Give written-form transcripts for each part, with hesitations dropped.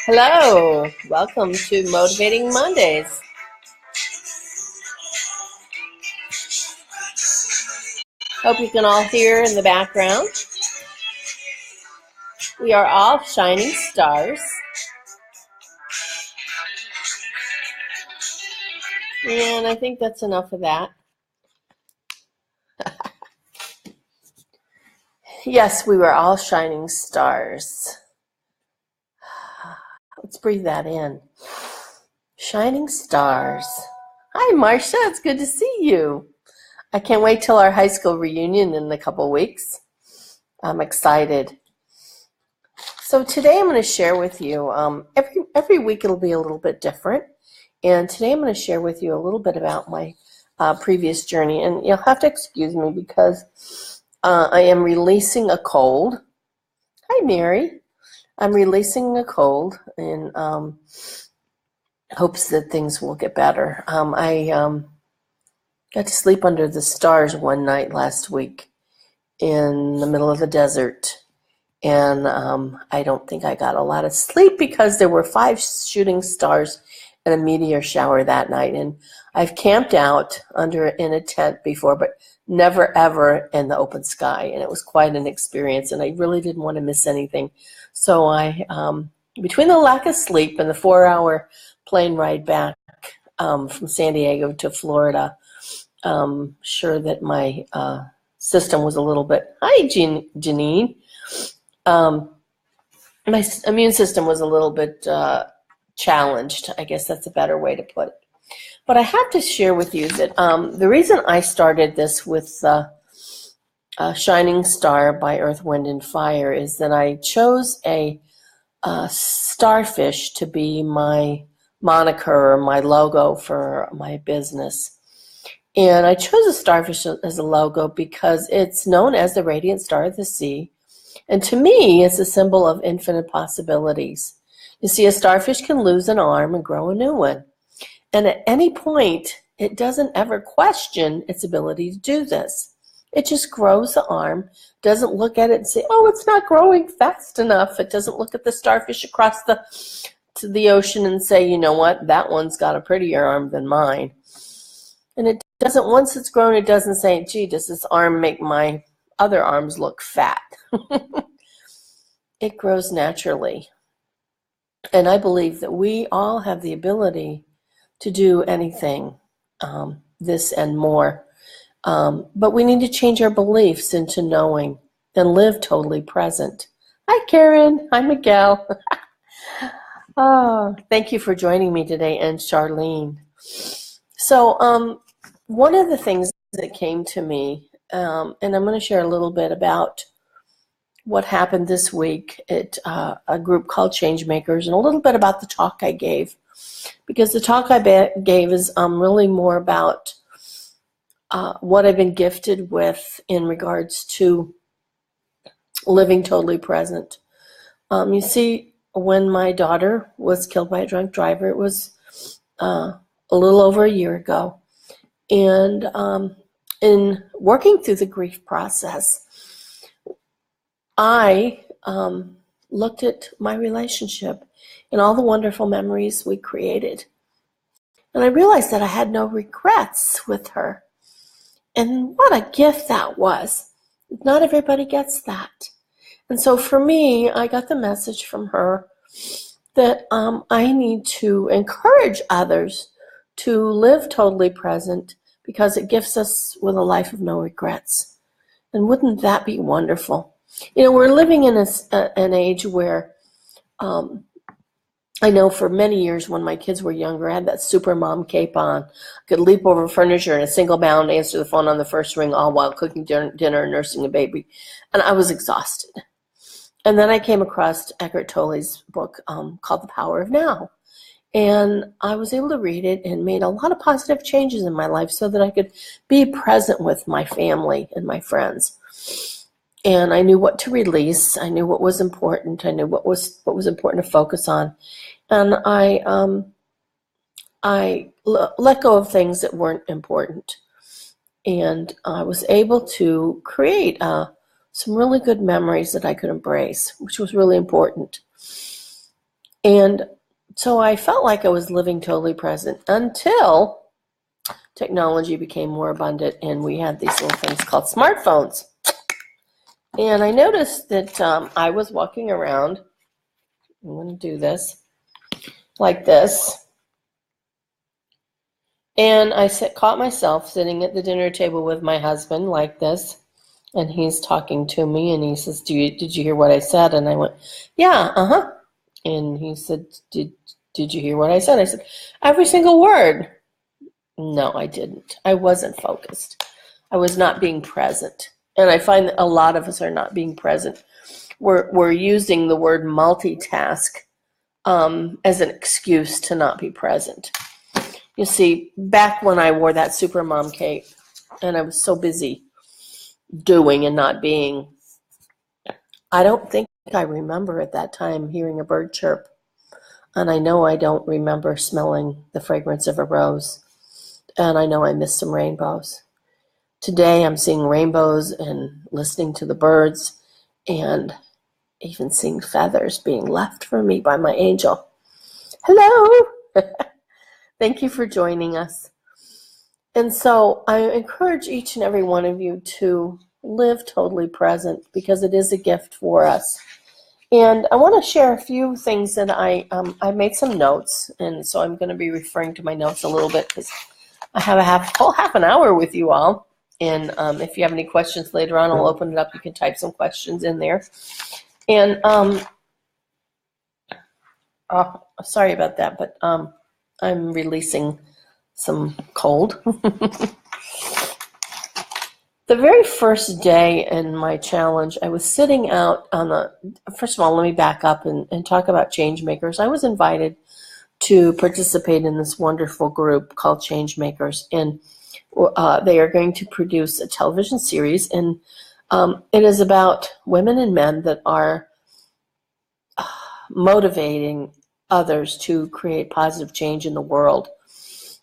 Hello, welcome to Motivating Mondays. Hope you can all hear in the background. We are all shining stars. And I think that's enough of that. Yes, we were all shining stars. Let's breathe that in. Shining stars. Hi, Marcia. It's good to see you. I can't wait till our high school reunion in a couple weeks. I'm excited. So today I'm going to share with you, every week it'll be a little bit different. And today I'm going to share with you a little bit about my previous journey. And you'll have to excuse me because I am releasing a cold. Hi, Mary. I'm releasing a cold in hopes that things will get better. I got to sleep under the stars one night last week in the middle of the desert. And I don't think I got a lot of sleep because there were 5 shooting stars and a meteor shower that night. And I've camped out in a tent before, but never ever in the open sky. And it was quite an experience, and I really didn't want to miss anything. So I, between the lack of sleep and the 4-hour plane ride back from San Diego to Florida, sure that my system was a little bit, hi Janine, my immune system was a little bit challenged. I guess that's a better way to put it. But I have to share with you that the reason I started this with Shining Star by Earth, Wind, and Fire is that I chose a starfish to be my moniker or my logo for my business. And I chose a starfish as a logo because it's known as the radiant star of the sea. And to me, it's a symbol of infinite possibilities. You see, a starfish can lose an arm and grow a new one. And at any point, it doesn't ever question its ability to do this. It just grows the arm, doesn't look at it and say, oh, it's not growing fast enough. It doesn't look at the starfish across to the ocean and say, you know what, that one's got a prettier arm than mine. And it doesn't, once it's grown, it doesn't say, gee, does this arm make my other arms look fat? It grows naturally. And I believe that we all have the ability to do anything, this and more. But we need to change our beliefs into knowing and live totally present. Hi, Karen. Hi, Miguel. Oh, thank you for joining me today, and Charlene. So one of the things that came to me, and I'm going to share a little bit about what happened this week at a group called Changemakers, and a little bit about the talk I gave, because the talk I gave is really more about what I've been gifted with in regards to living totally present. You see, when my daughter was killed by a drunk driver, it was a little over a year ago. And in working through the grief process, I looked at my relationship and all the wonderful memories we created. And I realized that I had no regrets with her. And what a gift that was. Not everybody gets that. And so for me, I got the message from her that I need to encourage others to live totally present because it gifts us with a life of no regrets. And wouldn't that be wonderful? You know, we're living in an age where I know for many years when my kids were younger, I had that super mom cape on. I could leap over furniture in a single bound, answer the phone on the first ring, all while cooking dinner and nursing a baby. And I was exhausted. And then I came across Eckhart Tolle's book called The Power of Now. And I was able to read it and made a lot of positive changes in my life so that I could be present with my family and my friends. And I knew what to release. I knew what was important. I knew what was important to focus on. And I let go of things that weren't important. And I was able to create some really good memories that I could embrace, which was really important. And so I felt like I was living totally present until technology became more abundant and we had these little things called smartphones. And I noticed that I was walking around. I'm going to do this like this. And I caught myself sitting at the dinner table with my husband like this. And he's talking to me and he says, did you hear what I said? And I went, yeah, uh-huh. And he said, did you hear what I said? I said, every single word. No, I didn't. I wasn't focused. I was not being present. And I find that a lot of us are not being present. We're using the word multitask as an excuse to not be present. You see, back when I wore that Supermom cape and I was so busy doing and not being, I don't think I remember at that time hearing a bird chirp. And I know I don't remember smelling the fragrance of a rose. And I know I missed some rainbows. Today I'm seeing rainbows and listening to the birds and even seeing feathers being left for me by my angel. Hello! Thank you for joining us. And so I encourage each and every one of you to live totally present because it is a gift for us. And I want to share a few things that I made some notes, and so I'm going to be referring to my notes a little bit because I have a whole half an hour with you all. And if you have any questions later on, I'll open it up. You can type some questions in there. And sorry about that, but I'm releasing some cold. The very first day in my challenge, I was sitting out on first of all, let me back up and talk about change makers. I was invited to participate in this wonderful group called Change Makers, and they are going to produce a television series, and it is about women and men that are motivating others to create positive change in the world.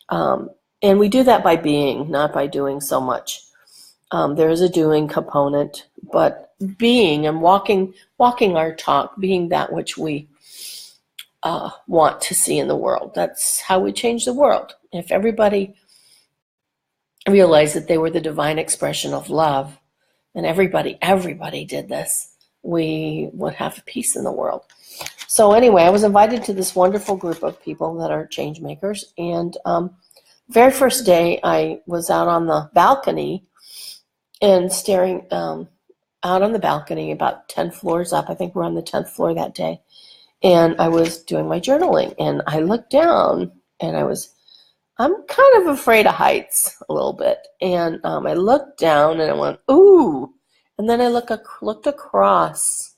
And we do that by being, not by doing so much. There is a doing component, but being and walking our talk, being that which we want to see in the world. That's how we change the world. If everybody realized that they were the divine expression of love, and everybody did this, we would have peace in the world. So anyway, I was invited to this wonderful group of people that are change makers, and very first day I was out on the balcony and staring out on the balcony about 10 floors up. I think we're on the 10th floor that day. And I was doing my journaling, and I looked down, and I'm kind of afraid of heights a little bit. And I looked down, and I went, ooh. And then I looked across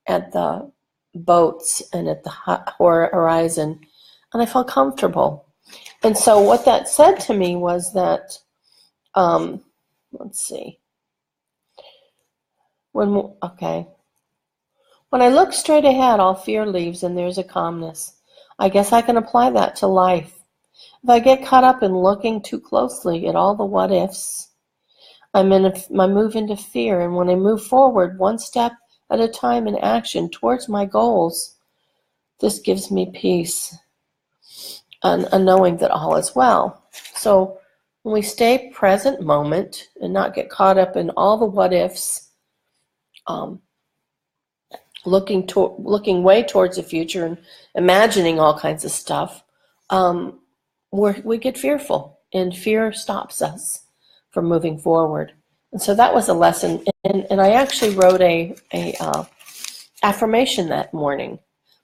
at the boats and at the horizon, and I felt comfortable. And so what that said to me was that, let's see. When I look straight ahead, all fear leaves and there's a calmness. I guess I can apply that to life. If I get caught up in looking too closely at all the what ifs, I move into fear. And when I move forward one step at a time in action towards my goals, this gives me peace and a knowing that all is well. So when we stay present moment and not get caught up in all the what ifs, looking way towards the future and imagining all kinds of stuff, we get fearful, and fear stops us from moving forward. And so that was a lesson, and I actually wrote a affirmation that morning,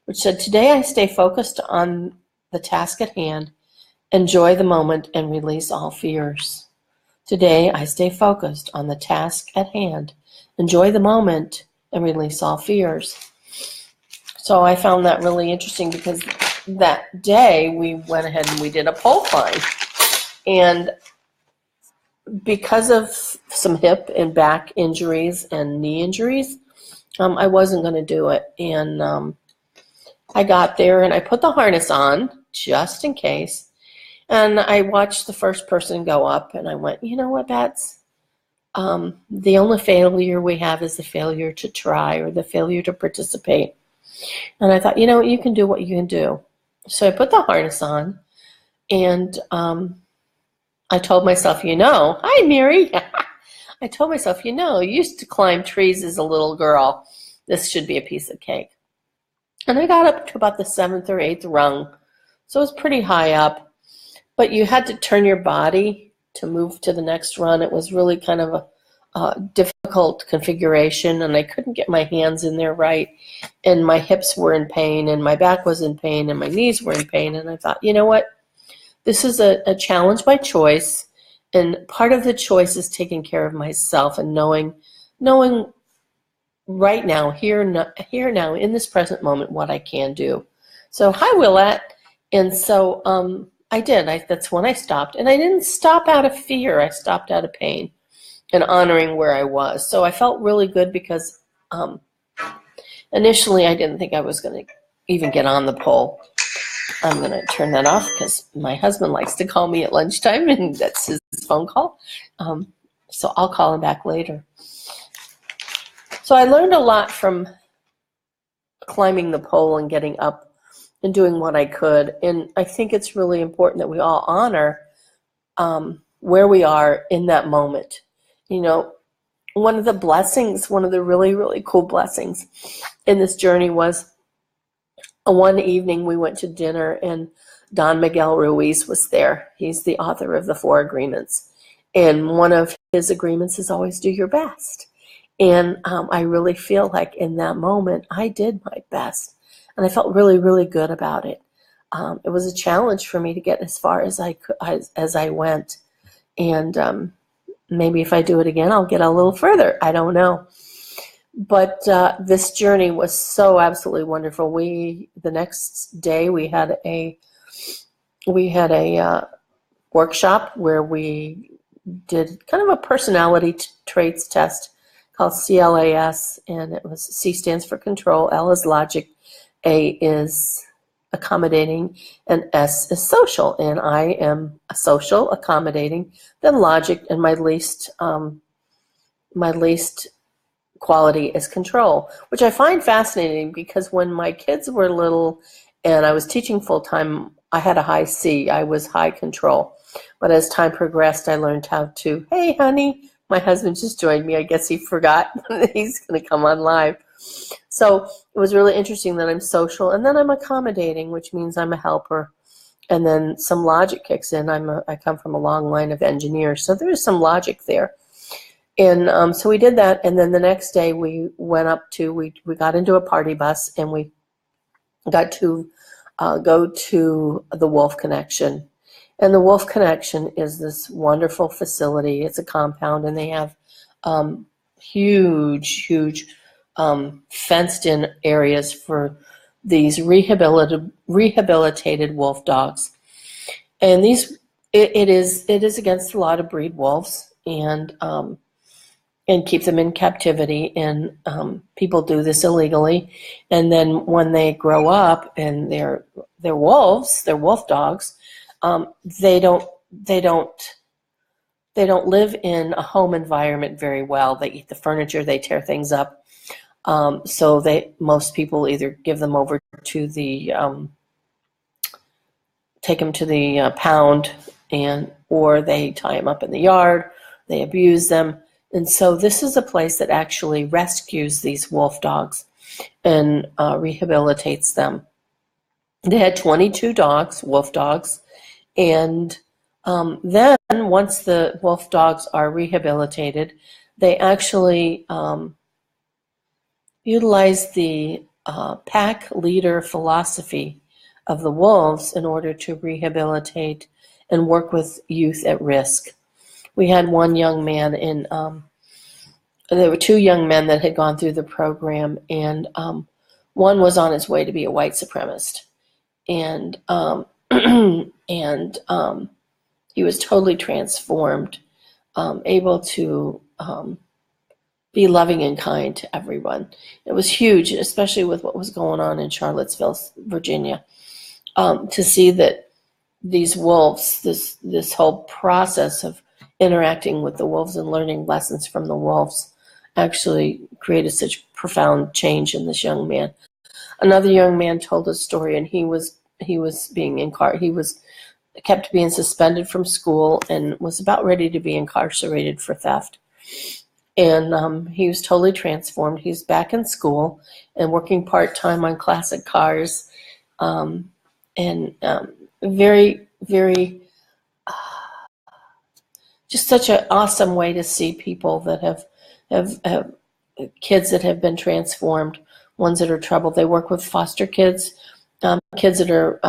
which said, today I stay focused on the task at hand, enjoy the moment, and release all fears. Today I stay focused on the task at hand, enjoy the moment, and release all fears. So I found that really interesting because that day we went ahead and we did a pole climb. And because of some hip and back injuries and knee injuries, I wasn't going to do it. And I got there and I put the harness on just in case. And I watched the first person go up and I went, you know what, Bats? The only failure we have is the failure to try or the failure to participate. And I thought, you can do what you can do. So I put the harness on, and I told myself, hi, Mary. I told myself, you used to climb trees as a little girl. This should be a piece of cake. And I got up to about the 7th or 8th rung. So it was pretty high up. But you had to turn your body to move to the next run. It was really kind of a difficult configuration, and I couldn't get my hands in there right. And my hips were in pain, and my back was in pain, and my knees were in pain. And I thought, you know what? This is a challenge by choice. And part of the choice is taking care of myself and knowing right now, here now, in this present moment, what I can do. So, hi, Willette. And so I did. That's when I stopped. And I didn't stop out of fear. I stopped out of pain and honoring where I was. So I felt really good because initially I didn't think I was going to even get on the pole. I'm going to turn that off because my husband likes to call me at lunchtime, and that's his phone call. So I'll call him back later. So I learned a lot from climbing the pole and getting up and doing what I could. And I think it's really important that we all honor where we are in that moment. One of the blessings, one of the really, really cool blessings in this journey was one evening we went to dinner, and Don Miguel Ruiz was there. He's the author of the 4 Agreements. And one of his agreements is always do your best. And I really feel like in that moment, I did my best. And I felt really, really good about it. It was a challenge for me to get as far as I went. And maybe if I do it again, I'll get a little further. I don't know. But this journey was so absolutely wonderful. The next day we had a workshop where we did kind of a personality traits test called CLAS, and it was C stands for control, L is logic, A is accommodating, and S is social. And I am a social, accommodating, then logic, and my least quality is control, which I find fascinating because when my kids were little and I was teaching full-time, I had a high C. I was high control. But as time progressed, I learned how to, hey, honey, my husband just joined me. I guess he forgot that he's going to come on live. So it was really interesting that I'm social, and then I'm accommodating, which means I'm a helper. And then some logic kicks in. I come from a long line of engineers, so there's some logic there. And so we did that, and then the next day we went up to, we got into a party bus, and we got to go to the Wolf Connection. And the Wolf Connection is this wonderful facility. It's a compound, and they have huge fenced-in areas for these rehabilitated wolf dogs. And it is against the law to breed wolves and keep them in captivity. And people do this illegally. And then when they grow up and they're wolves, they're wolf dogs, they don't live in a home environment very well. They eat the furniture, they tear things up. So most people either give them over to take them to the pound, or they tie them up in the yard, they abuse them. And so this is a place that actually rescues these wolf dogs and rehabilitates them. They had 22 dogs, wolf dogs, and then once the wolf dogs are rehabilitated, they actually utilize the pack leader philosophy of the wolves in order to rehabilitate and work with youth at risk. We had one young man there were 2 young men that had gone through the program, and one was on his way to be a white supremacist. And he was totally transformed, able to be loving and kind to everyone. It was huge, especially with what was going on in Charlottesville, Virginia, to see that these wolves, this whole process of interacting with the wolves and learning lessons from the wolves actually created such profound change in this young man. Another young man told a story, and he was kept being suspended from school and was about ready to be incarcerated for theft. And he was totally transformed. He's back in school and working part-time on classic cars, and very, very, just such an awesome way to see people that have kids that have been transformed, ones that are troubled. They work with foster kids, kids that are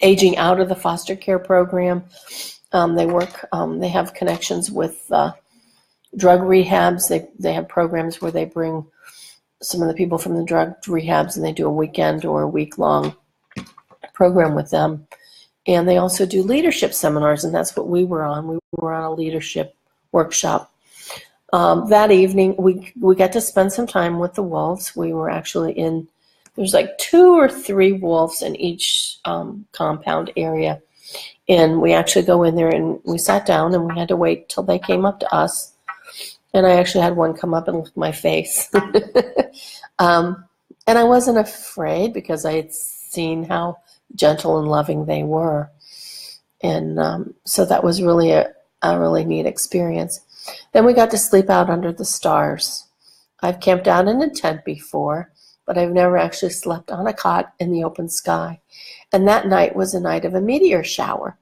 aging out of the foster care program. They have connections with drug rehabs. They have programs where they bring some of the people from the drug rehabs and they do a weekend or a week-long program with them. And they also do leadership seminars, and that's what we were on. We were on a leadership workshop. That evening, we got to spend some time with the wolves. We were actually there's like 2 or 3 wolves in each compound area. And we actually go in there and we sat down and we had to wait till they came up to us. And I actually had one come up and lick my face. And I wasn't afraid because I had seen how gentle and loving they were. And so that was really a really neat experience. Then we got to sleep out under the stars. I've camped out in a tent before, but I've never actually slept on a cot in the open sky. And that night was a night of a meteor shower.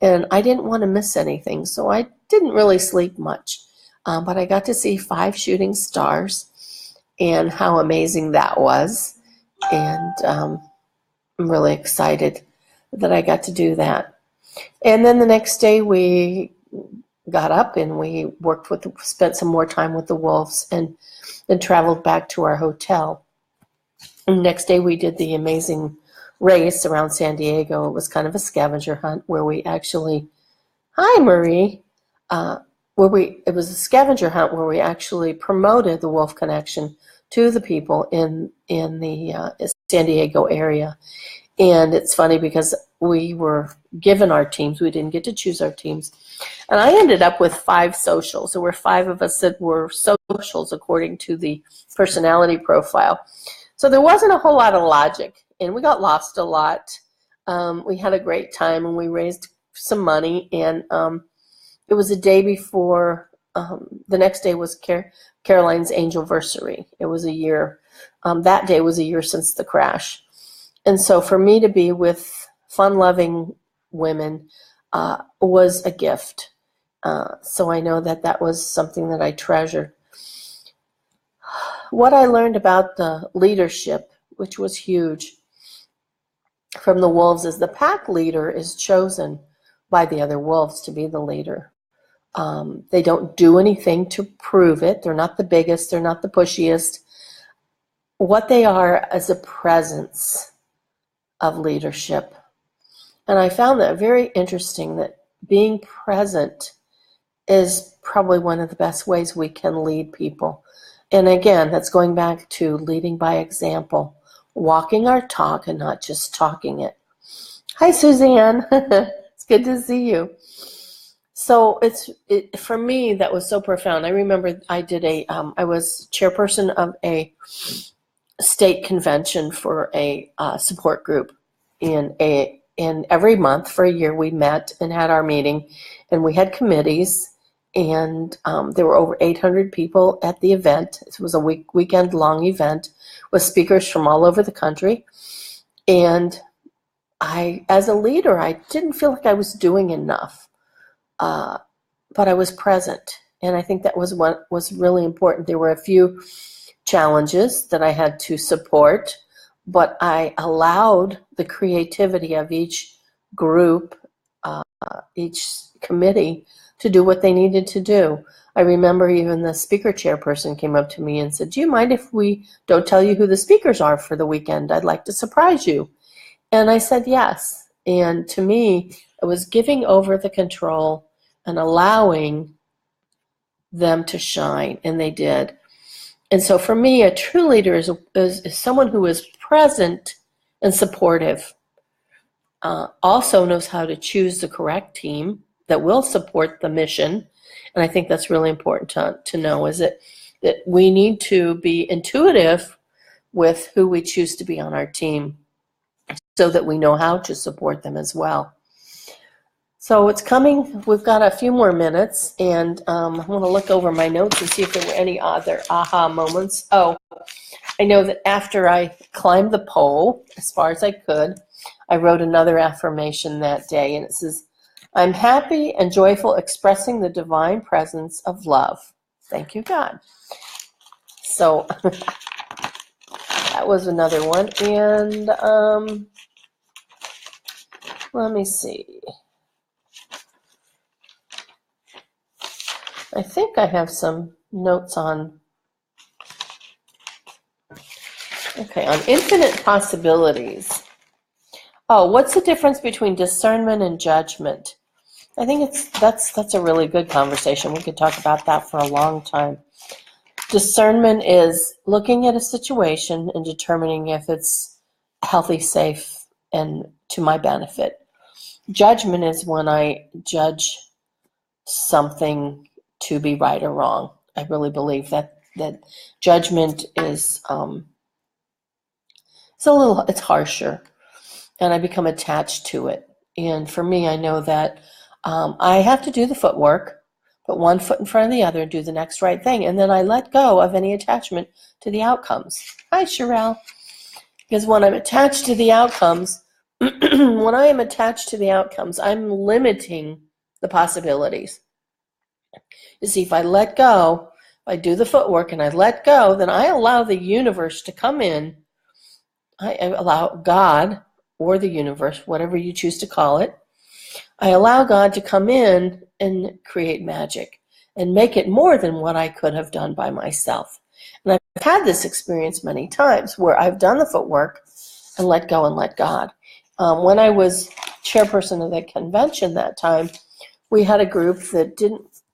And I didn't want to miss anything, so I didn't really sleep much. But I got to see 5 shooting stars and how amazing that was. And I'm really excited that I got to do that. And then the next day we got up and we spent some more time with the wolves and then traveled back to our hotel. And the next day we did the amazing race around San Diego. It was kind of a scavenger hunt where we actually, hi Marie, it was a scavenger hunt where we actually promoted the Wolf Connection to the people in the San Diego area. And it's funny because we were given our teams. We didn't get to choose our teams. And I ended up with 5 socials. There were 5 of us that were socials according to the personality profile. So there wasn't a whole lot of logic, and we got lost a lot. We had a great time, and we raised some money, and it was a day before, the next day was Caroline's Angelversary. It was a year, that day was a year since the crash. And so for me to be with fun-loving women was a gift. So I know that was something that I treasured. What I learned about the leadership, which was huge, from the wolves is the pack leader is chosen by the other wolves to be the leader. They don't do anything to prove it. They're not the biggest. They're not the pushiest. What they are is a presence of leadership. And I found that very interesting, that being present is probably one of the best ways we can lead people. And again, that's going back to leading by example, walking our talk and not just talking it. Hi, Suzanne. It's good to see you. So for me, that was so profound. I remember I was chairperson of a state convention for a support group. And every month for a year, we met and had our meeting, and we had committees. And there were over 800 people at the event. It was a weekend-long event with speakers from all over the country. And as a leader, I didn't feel like I was doing enough, but I was present. And I think that was what was really important. There were a few challenges that I had to support, but I allowed the creativity of each group, each committee, to do what they needed to do. I remember even the speaker chairperson came up to me and said, "Do you mind if we don't tell you who the speakers are for the weekend? I'd like to surprise you." And I said yes. And to me, it was giving over the control and allowing them to shine, and they did. And so for me, a true leader is someone who is present and supportive, also knows how to choose the correct team that will support the mission. And I think that's really important to know, is that we need to be intuitive with who we choose to be on our team so that we know how to support them as well. So it's coming. We've got a few more minutes, and I want to look over my notes and see if there were any other aha moments. Oh, I know that after I climbed the pole as far as I could, I wrote another affirmation that day, and it says, I'm happy and joyful expressing the divine presence of love. Thank you, God. So that was another one. And let me see. I think I have some notes on, on infinite possibilities. Oh, what's the difference between discernment and judgment? I think that's a really good conversation. We could talk about that for a long time. Discernment is looking at a situation and determining if it's healthy, safe, and to my benefit. Judgment is when I judge something to be right or wrong. I really believe that judgment is it's harsher, and I become attached to it. And for me, I know that I have to do the footwork, put one foot in front of the other, and do the next right thing, and then I let go of any attachment to the outcomes. Hi, Sherelle. Because when I'm attached to the outcomes, when I am attached to the outcomes, I'm limiting the possibilities. You see, if I let go, if I do the footwork and I let go, then I allow the universe to come in. I allow God or the universe, whatever you choose to call it, I allow God to come in and create magic and make it more than what I could have done by myself. And I've had this experience many times where I've done the footwork and let go and let God. When I was chairperson of the convention that time, we had a group that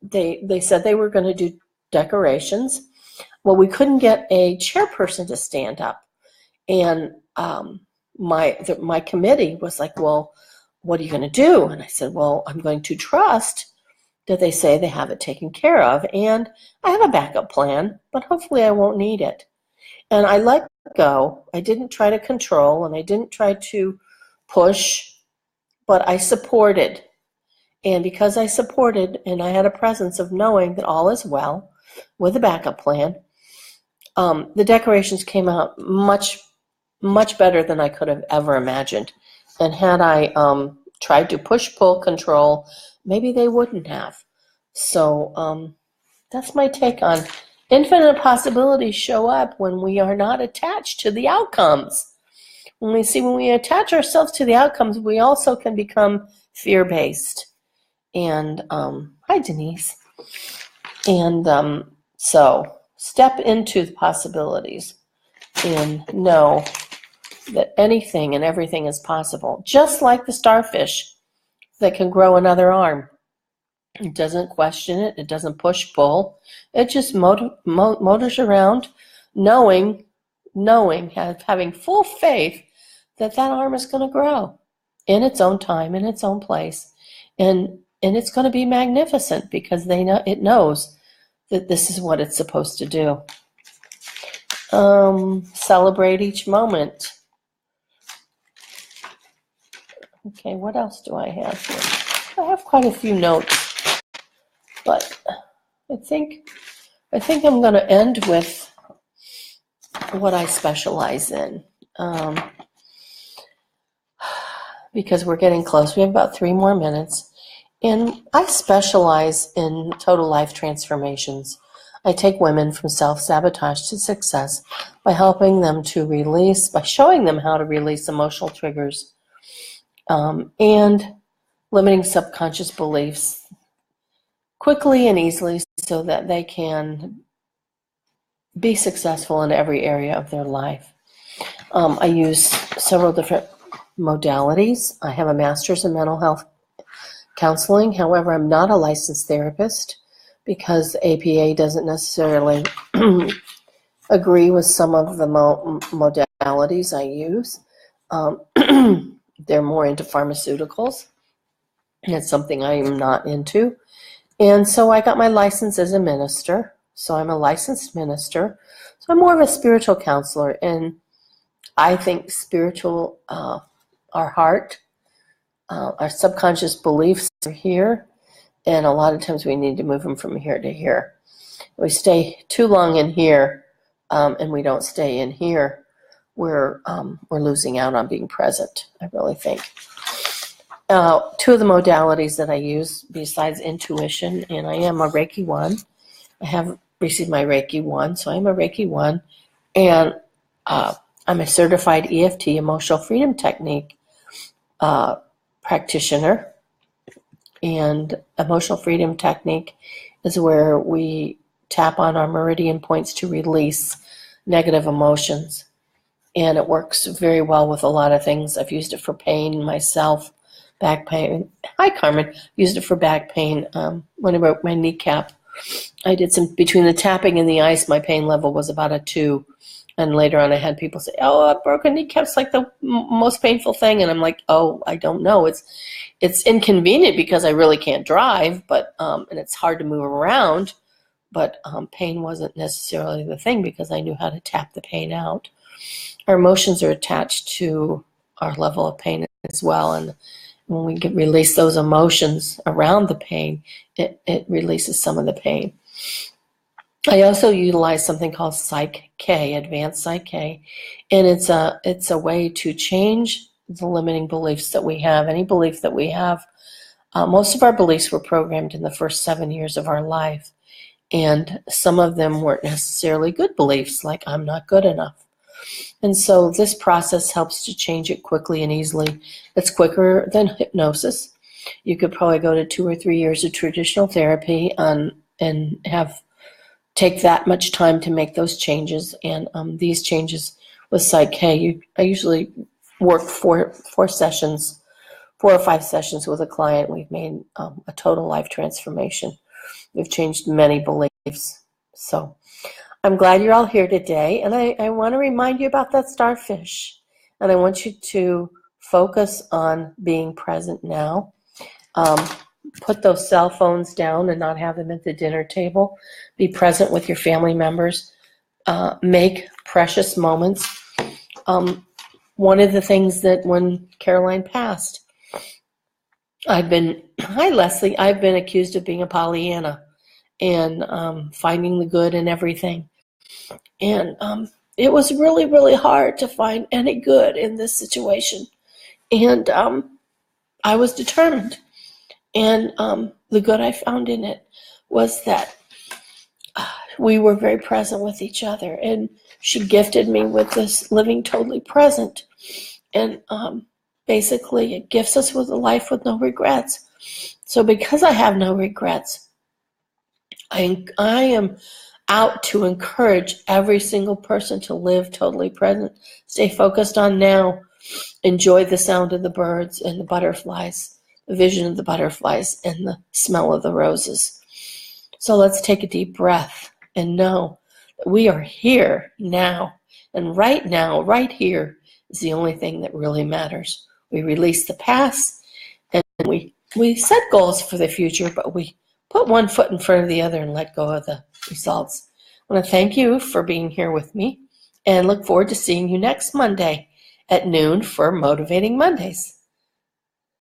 they said they were going to do decorations. Well, we couldn't get a chairperson to stand up. And my committee was like, well, what are you going to do? And I said, well, I'm going to trust that they say they have it taken care of. And I have a backup plan, but hopefully I won't need it. And I let go. I didn't try to control, and I didn't try to push, but I supported. And because I supported and I had a presence of knowing that all is well with a backup plan, the decorations came out much, much better than I could have ever imagined. And had I tried to push, pull, control, maybe they wouldn't have. So that's my take on infinite possibilities show up when we are not attached to the outcomes. When we attach ourselves to the outcomes, we also can become fear-based. And hi, Denise. And so step into the possibilities and know that anything and everything is possible. Just like the starfish that can grow another arm. It doesn't question it. It doesn't push, pull. It just motors around, knowing, having full faith that arm is going to grow in its own time, in its own place. And it's going to be magnificent because it knows that this is what it's supposed to do. Celebrate each moment. Okay, what else do I have here? I have quite a few notes, but I think I'm going to end with what I specialize in, because we're getting close. We have about 3 more minutes. And I specialize in total life transformations. I take women from self-sabotage to success by helping them to release, by showing them how to release emotional triggers and limiting subconscious beliefs quickly and easily so that they can be successful in every area of their life. I use several different modalities. I have a master's in mental health counseling. However, I'm not a licensed therapist because APA doesn't necessarily agree with some of the modalities I use. They're more into pharmaceuticals, and it's something I am not into. And so I got my license as a minister. So I'm a licensed minister. I'm more of a spiritual counselor, and I think spiritual, our heart, our subconscious beliefs are here, and a lot of times we need to move them from here to here. We stay too long in here, and we don't stay in here, we're losing out on being present, I really think. Two of the modalities that I use besides intuition, and I am a Reiki 1. I have received my Reiki 1, so I'm a Reiki 1. And I'm a certified EFT, emotional freedom technique practitioner. And emotional freedom technique is where we tap on our meridian points to release negative emotions. And it works very well with a lot of things. I've used it for pain myself, back pain. Hi, Carmen. Used it for back pain. When I broke my kneecap, I did some, between the tapping and the ice, my pain level was about a 2. And later on I had people say, oh, a broken kneecap's like the most painful thing. And I'm like, oh, I don't know. It's inconvenient because I really can't drive, but and it's hard to move around. But pain wasn't necessarily the thing because I knew how to tap the pain out. Our emotions are attached to our level of pain as well. And when we can release those emotions around the pain, it releases some of the pain. I also utilize something called Psych K, Advanced Psych K, and it's a way to change the limiting beliefs that we have. Any belief that we have, most of our beliefs were programmed in the first 7 years of our life, and some of them weren't necessarily good beliefs, like I'm not good enough. And so this process helps to change it quickly and easily. It's quicker than hypnosis. You could probably go to 2 or 3 years of traditional therapy and take that much time to make those changes. And these changes with Psych K, I usually work 4 sessions, 4 or 5 sessions with a client. We've made a total life transformation. We've changed many beliefs. So I'm glad you're all here today, and I want to remind you about that starfish, and I want you to focus on being present now. Put those cell phones down and not have them at the dinner table. Be present with your family members. Make precious moments. One of the things that when Caroline passed, hi Leslie, I've been accused of being a Pollyanna and finding the good in everything. And it was really, really hard to find any good in this situation. And I was determined. And the good I found in it was that we were very present with each other. And she gifted me with this living totally present. And basically it gifts us with a life with no regrets. So because I have no regrets, I am out to encourage every single person to live totally present. Stay focused on now. Enjoy the sound of the birds and the butterflies, the vision of the butterflies and the smell of the roses. So let's take a deep breath and know that we are here now. And right now, right here, is the only thing that really matters. We release the past and we set goals for the future, but we put one foot in front of the other and let go of the results. I want to thank you for being here with me and look forward to seeing you next Monday at noon for Motivating Mondays.